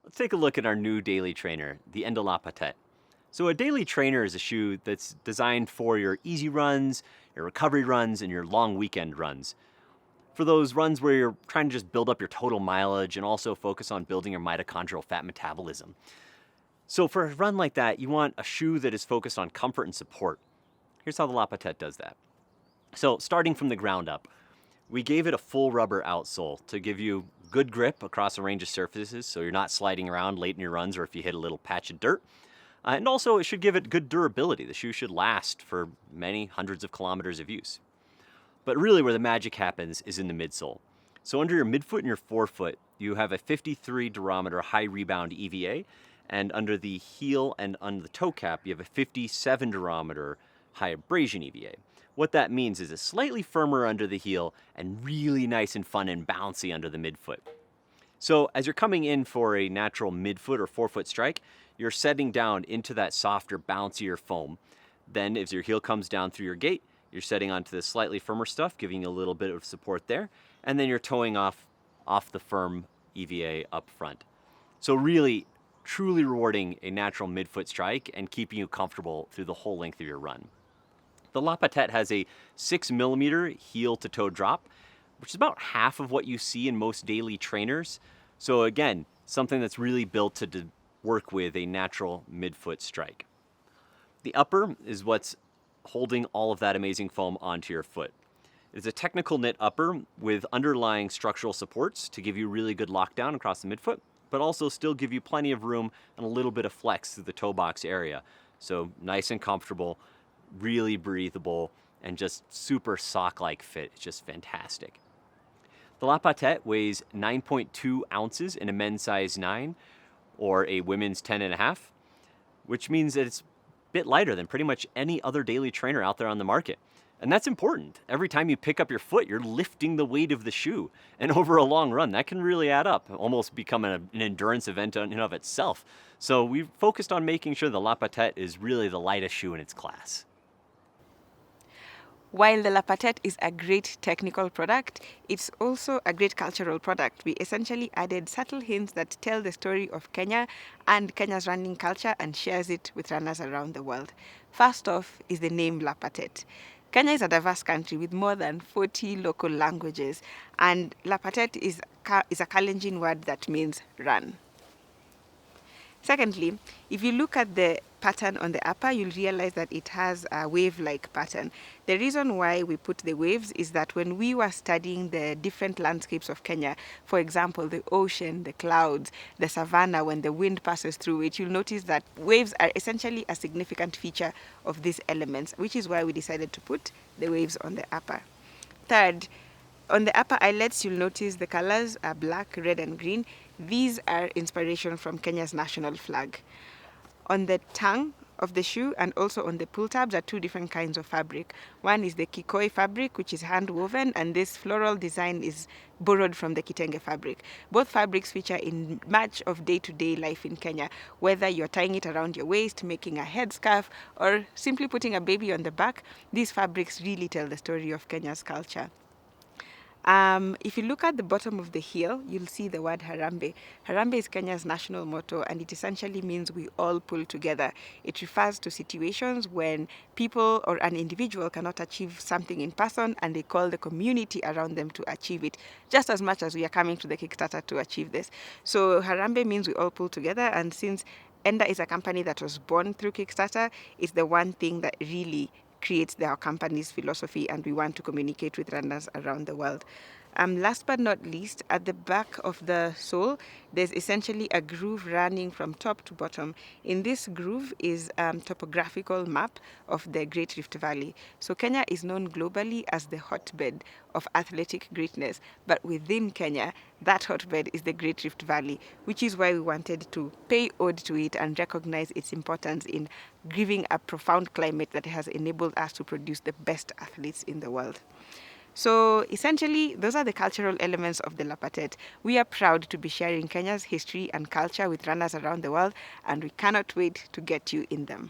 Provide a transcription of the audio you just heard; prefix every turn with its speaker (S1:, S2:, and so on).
S1: Let's take a look at our new daily trainer, the Enda Lapatet. So a daily trainer is a shoe that's designed for your easy runs, your recovery runs, and your long weekend runs. For those runs where you're trying to just build up your total mileage and also focus on building your mitochondrial fat metabolism. So for a run like that, you want a shoe that is focused on comfort and support. Here's how the Lapatet does that. So starting from the ground up, we gave it a full rubber outsole to give you good grip across a range of surfaces so you're not sliding around late in your runs or if you hit a little patch of dirt. And also, it should give it good durability. The shoe should last for many hundreds of kilometers of use. But really, where the magic happens is in the midsole. So under your midfoot and your forefoot, you have a 53 durometer high rebound EVA, and under the heel and under the toe cap, you have a 57 durometer high abrasion EVA. What that means is it's slightly firmer under the heel and really nice and fun and bouncy under the midfoot. So as you're coming in for a natural midfoot or forefoot strike, you're setting down into that softer, bouncier foam. Then as your heel comes down through your gait, you're setting onto the slightly firmer stuff, giving you a little bit of support there. And then you're toeing off the firm EVA up front. So really, truly rewarding a natural midfoot strike and keeping you comfortable through the whole length of your run. The Lapatet has a 6mm heel to toe drop, which is about half of what you see in most daily trainers. So again, something that's really built to work with a natural midfoot strike. The upper is what's holding all of that amazing foam onto your foot. It's a technical knit upper with underlying structural supports to give you really good lockdown across the midfoot, but also still give you plenty of room and a little bit of flex through the toe box area. So nice and comfortable, really breathable, and just super sock-like fit. It's just fantastic. The Lapatet weighs 9.2 ounces in a men's size 9 or a women's 10.5, which means that it's a bit lighter than pretty much any other daily trainer out there on the market. And that's important. Every time you pick up your foot, you're lifting the weight of the shoe. And over a long run, that can really add up, almost become an endurance event in and of itself. So we've focused on making sure the Lapatet is really the lightest shoe in its class.
S2: While the Lapatet is a great technical product, it's also a great cultural product. We essentially added subtle hints that tell the story of Kenya and Kenya's running culture and shares it with runners around the world. First off is the name Lapatet. Kenya is a diverse country with more than 40 local languages, and Lapatet is a Kalenjin word that means run. Secondly, if you look at the pattern on the upper, you'll realize that it has a wave-like pattern. The reason why we put the waves is that when we were studying the different landscapes of Kenya, for example, the ocean, the clouds, the savanna, when the wind passes through it, you'll notice that waves are essentially a significant feature of these elements, which is why we decided to put the waves on the upper. Third, on the upper eyelets, you'll notice the colors are black, red, and green. These are inspiration from Kenya's national flag. On the tongue of the shoe and also on the pull tabs are two different kinds of fabric. One is the kikoi fabric, which is hand woven, and this floral design is borrowed from the kitenge fabric. Both fabrics feature in much of day-to-day life in Kenya, whether you're tying it around your waist, making a headscarf, or simply putting a baby on the back. These fabrics really tell the story of Kenya's culture. If you look at the bottom of the heel, you'll see the word Harambe. Harambe is Kenya's national motto, and it essentially means we all pull together. It refers to situations when people or an individual cannot achieve something in person, and they call the community around them to achieve it, just as much as we are coming to the Kickstarter to achieve this. So Harambe means we all pull together, and since Enda is a company that was born through Kickstarter, it's the one thing that really creates our company's philosophy, and we want to communicate with runners around the world. Last but not least, at the back of the sole, there's essentially a groove running from top to bottom. In this groove is a topographical map of the Great Rift Valley. So Kenya is known globally as the hotbed of athletic greatness, but within Kenya, that hotbed is the Great Rift Valley, which is why we wanted to pay ode to it and recognize its importance in giving a profound climate that has enabled us to produce the best athletes in the world. So essentially, those are the cultural elements of the Lapatet. We are proud to be sharing Kenya's history and culture with runners around the world, and we cannot wait to get you in them.